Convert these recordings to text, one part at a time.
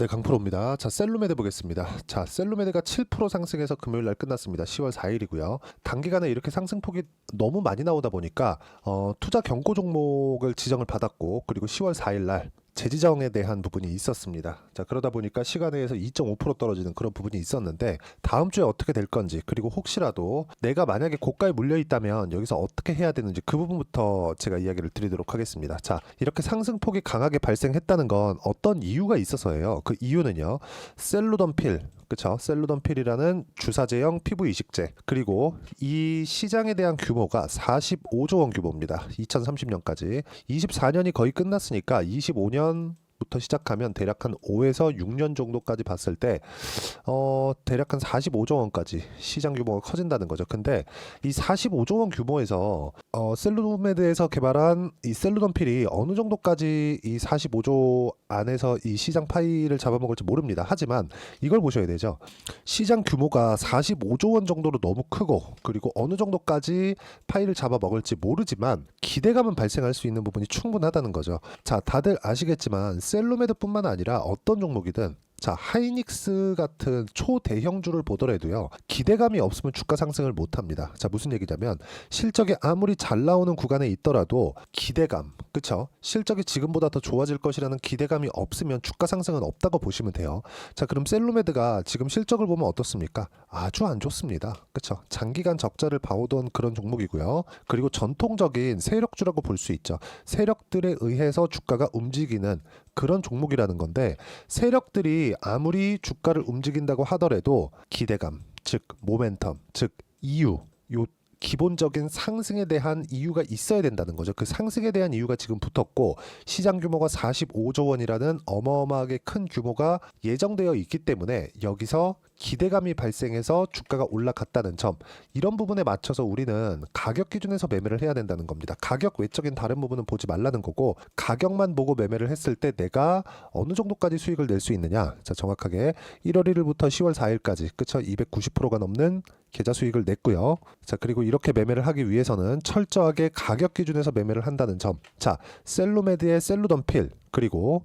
네, 강프로입니다. 자, 셀루메드 보겠습니다. 자, 셀루메드가 7% 상승해서 금요일 날 끝났습니다. 10월 4일이고요. 단기간에 이렇게 상승폭이 너무 많이 나오다 보니까 투자 경고 종목을 지정을 받았고, 그리고 10월 4일 날 재지정에 대한 부분이 있었습니다. 자, 그러다 보니까 시간에서 2.5% 떨어지는 그런 부분이 있었는데, 다음 주에 어떻게 될 건지, 그리고 혹시라도 내가 만약에 고가에 물려 있다면 여기서 어떻게 해야 되는지 그 부분부터 제가 이야기를 드리도록 하겠습니다. 자, 이렇게 상승폭이 강하게 발생했다는 건 어떤 이유가 있어서예요. 그 이유는요, 셀루던필, 그쵸? 셀루던필이라는 주사제형 피부 이식제, 그리고 이 시장에 대한 규모가 45조 원 규모입니다. 2030년까지 24년이 거의 끝났으니까 25년부터 시작하면 대략 한 5에서 6년 정도까지 봤을 때 대략 한 45조 원까지 시장 규모가 커진다는 거죠. 근데 이 45조 원 규모에서 셀루메드에서 개발한 이 셀루던필이 어느 정도까지 이 45조 안에서 이 시장 파이를 잡아먹을지 모릅니다. 하지만 이걸 보셔야 되죠. 시장 규모가 45조 원 정도로 너무 크고, 그리고 어느 정도까지 파이를 잡아먹을지 모르지만 기대감은 발생할 수 있는 부분이 충분하다는 거죠. 자, 다들 아시겠지만 셀루메드뿐만 아니라 어떤 종목이든, 자, 하이닉스 같은 초대형주를 보더라도요, 기대감이 없으면 주가 상승을 못합니다. 자, 무슨 얘기냐면 실적이 아무리 잘 나오는 구간에 있더라도 기대감, 그쵸? 실적이 지금보다 더 좋아질 것이라는 기대감이 없으면 주가 상승은 없다고 보시면 돼요. 자, 그럼 셀루메드가 지금 실적을 보면 어떻습니까? 아주 안 좋습니다. 그쵸? 장기간 적자를 봐오던 그런 종목이고요. 그리고 전통적인 세력주라고 볼 수 있죠. 세력들에 의해서 주가가 움직이는 그런 종목이라는 건데, 세력들이 아무리 주가를 움직인다고 하더라도 기대감, 즉 모멘텀, 즉 이유, 요 기본적인 상승에 대한 이유가 있어야 된다는 거죠. 그 상승에 대한 이유가 지금 붙었고, 시장 규모가 45조 원이라는 어마어마하게 큰 규모가 예정되어 있기 때문에 여기서 기대감이 발생해서 주가가 올라갔다는 점, 이런 부분에 맞춰서 우리는 가격 기준에서 매매를 해야 된다는 겁니다. 가격 외적인 다른 부분은 보지 말라는 거고, 가격만 보고 매매를 했을 때 내가 어느 정도까지 수익을 낼 수 있느냐. 자, 정확하게 1월 1일부터 10월 4일까지 그쵸? 290%가 넘는 계좌 수익을 냈고요. 자, 그리고 이렇게 매매를 하기 위해서는 철저하게 가격 기준에서 매매를 한다는 점. 자, 셀루메드의 셀루던필, 그리고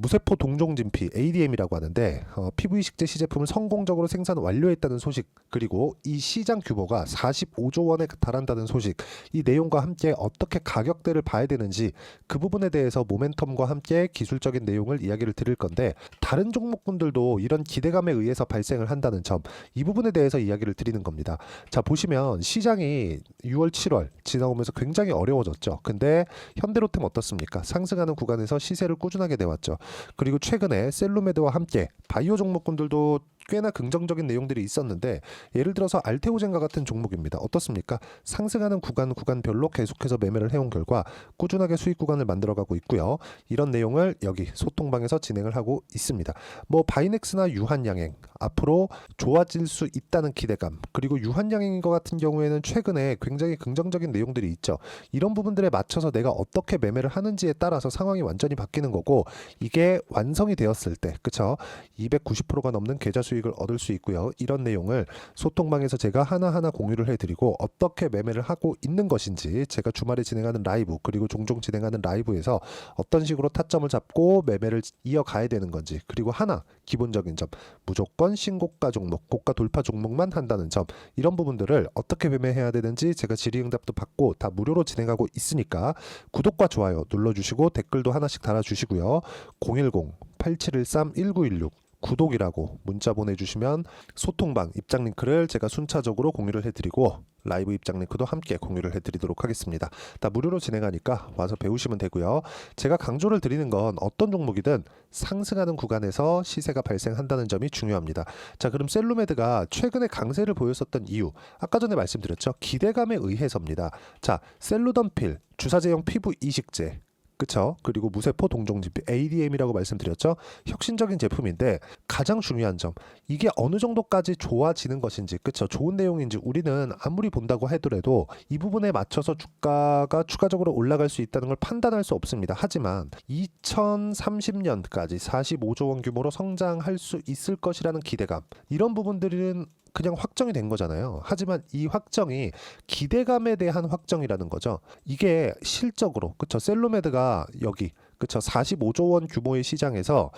무세포 동종진피 ADM이라고 하는데, 피부 이식제 시제품을 성공적으로 생산 완료했다는 소식, 그리고 이 시장 규모가 45조 원에 달한다는 소식, 이 내용과 함께 어떻게 가격대를 봐야 되는지 그 부분에 대해서 모멘텀과 함께 기술적인 내용을 이야기를 드릴 건데, 다른 종목군들도 이런 기대감에 의해서 발생을 한다는 점, 이 부분에 대해서 이야기를 드리는 겁니다. 자, 보시면 시장이 6월 7월 지나오면서 굉장히 어려워졌죠. 근데 현대로템 어떻습니까? 상승하는 구간에서 시세를 꾸준하게 내왔죠. 그리고 최근에 셀루메드와 함께 바이오 종목군들도 꽤나 긍정적인 내용들이 있었는데, 예를 들어서 알테오젠과 같은 종목입니다. 어떻습니까? 상승하는 구간별로 계속해서 매매를 해온 결과 꾸준하게 수익 구간을 만들어가고 있고요. 이런 내용을 여기 소통방에서 진행을 하고 있습니다. 뭐 바이넥스나 유한양행 앞으로 좋아질 수 있다는 기대감, 그리고 유한양행인 것 같은 경우에는 최근에 굉장히 긍정적인 내용들이 있죠. 이런 부분들에 맞춰서 내가 어떻게 매매를 하는지에 따라서 상황이 완전히 바뀌는 거고, 이게 완성이 되었을 때 그쵸? 290%가 넘는 계좌 수익을 얻을 수 있고요. 이런 내용을 소통방에서 제가 하나하나 공유를 해드리고, 어떻게 매매를 하고 있는 것인지 제가 주말에 진행하는 라이브, 그리고 종종 진행하는 라이브에서 어떤 식으로 타점을 잡고 매매를 이어가야 되는 건지, 그리고 하나 기본적인 점, 무조건 신고가 종목, 고가 돌파 종목만 한다는 점, 이런 부분들을 어떻게 매매해야 되는지 제가 질의응답도 받고 다 무료로 진행하고 있으니까 구독과 좋아요 눌러주시고 댓글도 하나씩 달아주시고요. 010-8713-1916 구독이라고 문자 보내주시면 소통방 입장 링크를 제가 순차적으로 공유를 해드리고, 라이브 입장 링크도 함께 공유를 해드리도록 하겠습니다. 다 무료로 진행하니까 와서 배우시면 되고요. 제가 강조를 드리는 건 어떤 종목이든 상승하는 구간에서 시세가 발생한다는 점이 중요합니다. 자, 그럼 셀루메드가 최근에 강세를 보였었던 이유, 아까 전에 말씀드렸죠. 기대감에 의해서입니다. 자, 셀루던필 주사제형 피부 이식제, 그쵸? 그리고 무세포 동종진피 ADM이라고 말씀드렸죠. 혁신적인 제품인데, 가장 중요한 점, 이게 어느 정도까지 좋아지는 것인지, 그쵸? 좋은 내용인지 우리는 아무리 본다고 하더라도 이 부분에 맞춰서 주가가 추가적으로 올라갈 수 있다는 걸 판단할 수 없습니다. 하지만 2030년까지 45조 원 규모로 성장할 수 있을 것이라는 기대감, 이런 부분들은 그냥 확정이 된 거잖아요. 하지만 이 확정이 기대감에 대한 확정이라는 거죠. 이게 실적으로, 그쵸? 셀루메드가 여기 그쵸? 45조 원 규모의 시장에서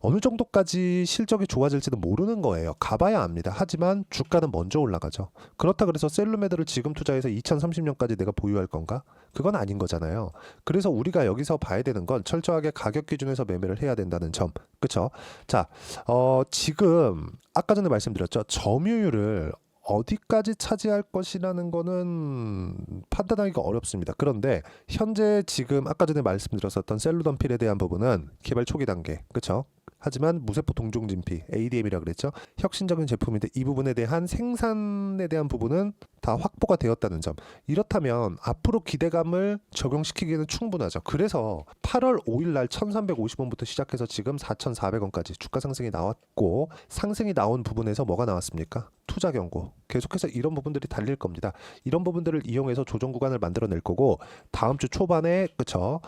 어느 정도까지 실적이 좋아질지는 모르는 거예요. 가봐야 압니다. 하지만 주가는 먼저 올라가죠. 그렇다 그래서 셀루메드를 지금 투자해서 2030년까지 내가 보유할 건가? 그건 아닌 거잖아요. 그래서 우리가 여기서 봐야 되는 건 철저하게 가격 기준에서 매매를 해야 된다는 점. 그쵸? 자, 지금 아까 전에 말씀드렸죠. 점유율을 어디까지 차지할 것이라는 거는 판단하기가 어렵습니다. 그런데 현재 지금 아까 전에 말씀드렸었던 셀루던필에 대한 부분은 개발 초기 단계, 그렇죠? 하지만 무세포 동종진피 ADM이라 그랬죠. 혁신적인 제품인데 이 부분에 대한 생산에 대한 부분은 다 확보가 되었다는 점. 이렇다면 앞으로 기대감을 적용시키기에는 충분하죠. 그래서 8월 5일 날 1,350원부터 시작해서 지금 4,400원까지 주가 상승이 나왔고, 상승이 나온 부분에서 뭐가 나왔습니까? 투자 경고. 계속해서 이런 부분들이 달릴 겁니다. 이런 부분들을 이용해서 조정 구간을 만들어낼 거고, 다음 주 초반에 그쵸?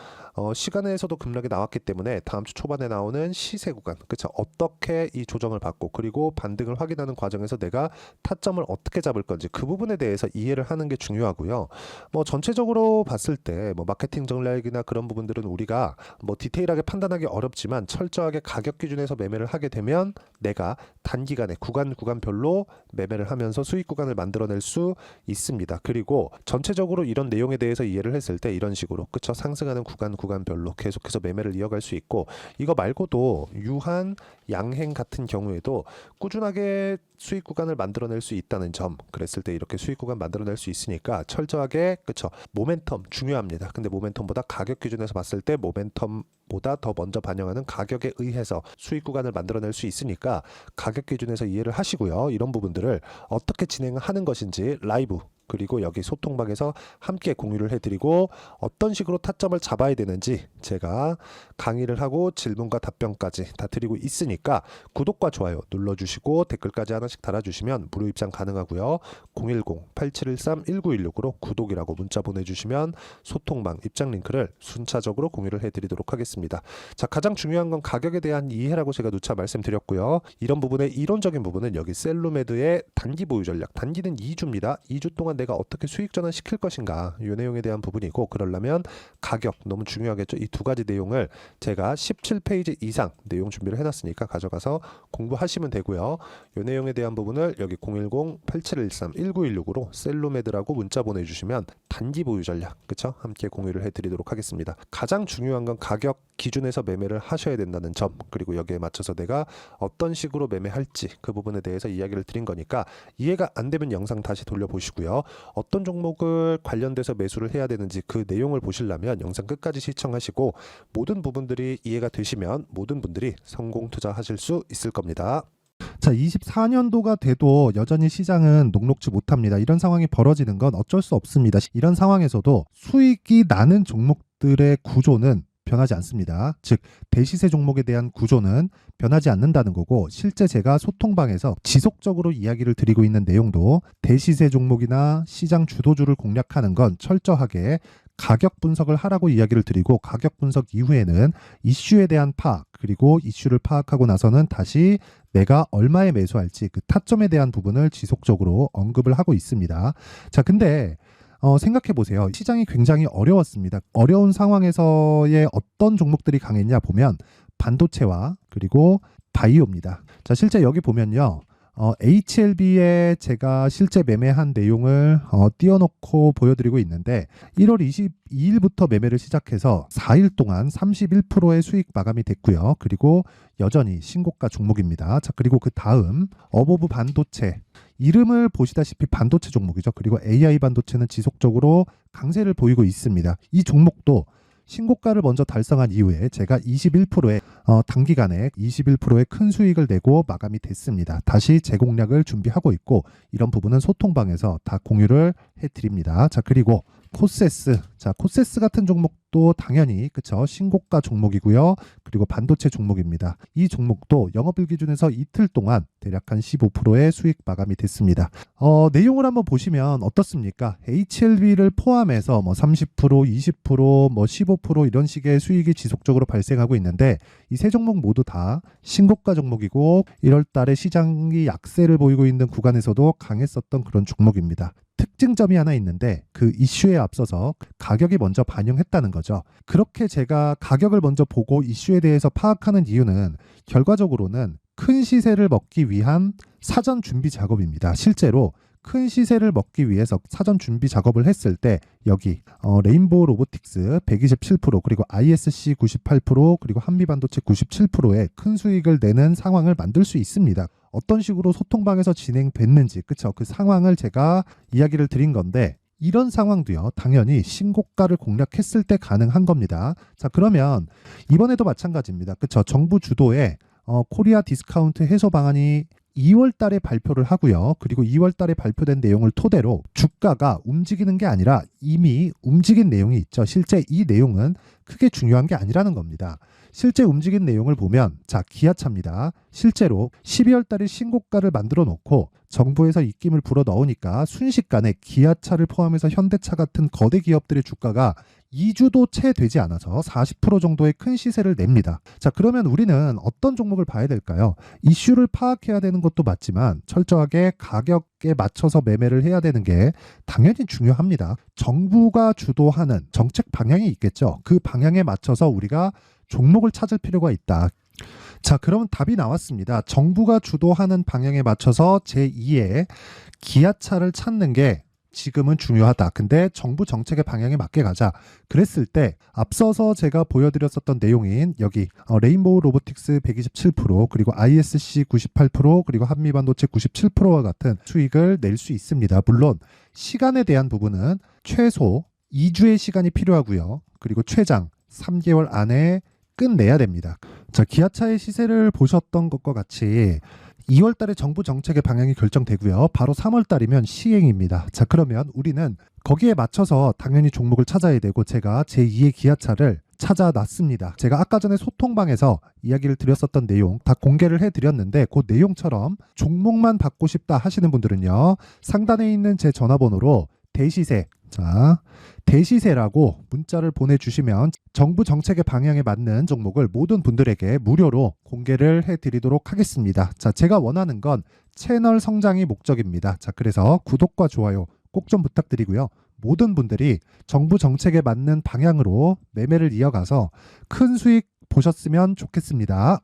시간에서도 급락이 나왔기 때문에 다음 주 초반에 나오는 시세 구간, 그쵸? 어떻게 이 조정을 받고 그리고 반등을 확인하는 과정에서 내가 타점을 어떻게 잡을 건지 그 부분에 대해서 이해를 하는 게 중요하고요. 뭐 전체적으로 봤을 때 뭐 마케팅 전략이나 그런 부분들은 우리가 뭐 디테일하게 판단하기 어렵지만 철저하게 가격 기준에서 매매를 하게 되면 내가 단기간에 구간별로 매매를 하면서 수익 구간을 만들어낼 수 있습니다. 그리고 전체적으로 이런 내용에 대해서 이해를 했을 때 이런 식으로 그쵸? 상승하는 구간별로 계속해서 매매를 이어갈 수 있고, 이거 말고도 유한, 양행 같은 경우에도 꾸준하게 수익 구간을 만들어낼 수 있다는 점. 그랬을 때 이렇게 수익 구간 만들어낼 수 있으니까 철저하게 그쵸? 모멘텀 중요합니다. 근데 모멘텀보다 가격 기준에서 봤을 때 모멘텀보다 더 먼저 반영하는 가격에 의해서 수익 구간을 만들어낼 수 있으니까 가격 기준에서 이해를 하시고요. 이런 부분들을 어떻게 진행하는 것인지 라이브 그리고 여기 소통방에서 함께 공유를 해드리고, 어떤 식으로 타점을 잡아야 되는지 제가 강의를 하고 질문과 답변까지 다 드리고 있으니까 구독과 좋아요 눌러주시고 댓글까지 하나씩 달아주시면 무료 입장 가능하고요. 010-8713-1916으로 구독이라고 문자 보내주시면 소통방 입장 링크를 순차적으로 공유를 해드리도록 하겠습니다. 자, 가장 중요한 건 가격에 대한 이해라고 제가 누차 말씀드렸고요. 이런 부분의 이론적인 부분은 여기 셀루메드의 단기 보유 전략, 단기는 2주입니다. 2주 동안 내가 어떻게 수익 전환 시킬 것인가, 이 내용에 대한 부분이고, 그러려면 가격 너무 중요하겠죠. 이 두 가지 내용을 제가 17페이지 이상 내용 준비를 해놨으니까 가져가서 공부하시면 되고요. 이 내용에 대한 부분을 여기 010-8713-1916으로 셀루메드라고 문자 보내주시면 단기 보유 전략 그쵸? 함께 공유를 해드리도록 하겠습니다. 가장 중요한 건 가격 기준에서 매매를 하셔야 된다는 점, 그리고 여기에 맞춰서 내가 어떤 식으로 매매할지 그 부분에 대해서 이야기를 드린 거니까 이해가 안 되면 영상 다시 돌려보시고요. 어떤 종목을 관련돼서 매수를 해야 되는지 그 내용을 보시려면 영상 끝까지 시청하시고, 모든 부분들이 이해가 되시면 모든 분들이 성공 투자하실 수 있을 겁니다. 자, 24년도가 돼도 여전히 시장은 녹록지 못합니다. 이런 상황이 벌어지는 건 어쩔 수 없습니다. 이런 상황에서도 수익이 나는 종목들의 구조는 변하지 않습니다. 즉, 대시세 종목에 대한 구조는 변하지 않는다는 거고, 실제 제가 소통방에서 지속적으로 이야기를 드리고 있는 내용도 대시세 종목이나 시장 주도주를 공략하는 건 철저하게 가격 분석을 하라고 이야기를 드리고, 가격 분석 이후에는 이슈에 대한 파악, 그리고 이슈를 파악하고 나서는 다시 내가 얼마에 매수할지 그 타점에 대한 부분을 지속적으로 언급을 하고 있습니다. 자, 근데 생각해 보세요. 시장이 굉장히 어려웠습니다. 어려운 상황에서의 어떤 종목들이 강했냐 보면 반도체와 그리고 바이오입니다. 자, 실제 여기 보면요. HLB에 제가 실제 매매한 내용을 띄워놓고 보여드리고 있는데, 1월 22일부터 매매를 시작해서 4일 동안 31%의 수익 마감이 됐고요. 그리고 여전히 신고가 종목입니다. 자, 그리고 그 다음 어보브 반도체, 이름을 보시다시피 반도체 종목이죠. 그리고 AI 반도체는 지속적으로 강세를 보이고 있습니다. 이 종목도 신고가를 먼저 달성한 이후에 제가 21%의 단기간에 21%의 큰 수익을 내고 마감이 됐습니다. 다시 재공략을 준비하고 있고, 이런 부분은 소통방에서 다 공유를 해드립니다. 자, 그리고 코세스. 자, 코세스 같은 종목도 당연히 그쵸? 신고가 종목이고요. 그리고 반도체 종목입니다. 이 종목도 영업일 기준에서 이틀 동안 대략 한 15%의 수익 마감이 됐습니다. 내용을 한번 보시면 어떻습니까? HLB를 포함해서 뭐 30%, 20%, 뭐 15% 이런 식의 수익이 지속적으로 발생하고 있는데, 이 세 종목 모두 다 신고가 종목이고 1월 달에 시장이 약세를 보이고 있는 구간에서도 강했었던 그런 종목입니다. 특징점이 하나 있는데, 그 이슈에 앞서서 가격이 먼저 반영했다는 거죠. 거죠. 그렇게 제가 가격을 먼저 보고 이슈에 대해서 파악하는 이유는 결과적으로는 큰 시세를 먹기 위한 사전 준비 작업입니다. 실제로 큰 시세를 먹기 위해서 사전 준비 작업을 했을 때 여기 레인보우 로보틱스 127% 그리고 ISC 98% 그리고 한미반도체 97%의 큰 수익을 내는 상황을 만들 수 있습니다. 어떤 식으로 소통방에서 진행됐는지 그쵸? 그 상황을 제가 이야기를 드린 건데 이런 상황도요 당연히 신고가를 공략했을 때 가능한 겁니다. 자 그러면 이번에도 마찬가지입니다. 그쵸? 정부 주도의 코리아 디스카운트 해소 방안이 2월 달에 발표를 하고요. 그리고 2월 달에 발표된 내용을 토대로 주가가 움직이는 게 아니라 이미 움직인 내용이 있죠. 실제 이 내용은 크게 중요한 게 아니라는 겁니다. 실제 움직인 내용을 보면 자 기아차입니다. 실제로 12월 달에 신고가를 만들어 놓고 정부에서 입김을 불어 넣으니까 순식간에 기아차를 포함해서 현대차 같은 거대 기업들의 주가가 2주도 채 되지 않아서 40% 정도의 큰 시세를 냅니다. 자, 그러면 우리는 어떤 종목을 봐야 될까요? 이슈를 파악해야 되는 것도 맞지만 철저하게 가격에 맞춰서 매매를 해야 되는 게 당연히 중요합니다. 정부가 주도하는 정책 방향이 있겠죠. 그 방향에 맞춰서 우리가 종목을 찾을 필요가 있다. 자, 그럼 답이 나왔습니다. 정부가 주도하는 방향에 맞춰서 제2의 기아차를 찾는 게 지금은 중요하다. 근데 정부 정책의 방향에 맞게 가자. 그랬을 때 앞서서 제가 보여드렸었던 내용인 여기 레인보우 로보틱스 127% 그리고 ISC 98% 그리고 한미반도체 97%와 같은 수익을 낼 수 있습니다. 물론 시간에 대한 부분은 최소 2주의 시간이 필요하고요. 그리고 최장 3개월 안에 끝내야 됩니다. 자, 기아차의 시세를 보셨던 것과 같이 2월 달에 정부 정책의 방향이 결정되고요. 바로 3월 달이면 시행입니다. 자, 그러면 우리는 거기에 맞춰서 당연히 종목을 찾아야 되고 제가 제2의 기아차를 찾아놨습니다. 제가 아까 전에 소통방에서 이야기를 드렸었던 내용 다 공개를 해드렸는데 그 내용처럼 종목만 받고 싶다 하시는 분들은요. 상단에 있는 제 전화번호로 대시세 자 대시세라고 문자를 보내주시면 정부 정책의 방향에 맞는 종목을 모든 분들에게 무료로 공개를 해드리도록 하겠습니다. 자, 제가 원하는 건 채널 성장이 목적입니다. 자, 그래서 구독과 좋아요 꼭 좀 부탁드리고요. 모든 분들이 정부 정책에 맞는 방향으로 매매를 이어가서 큰 수익 보셨으면 좋겠습니다.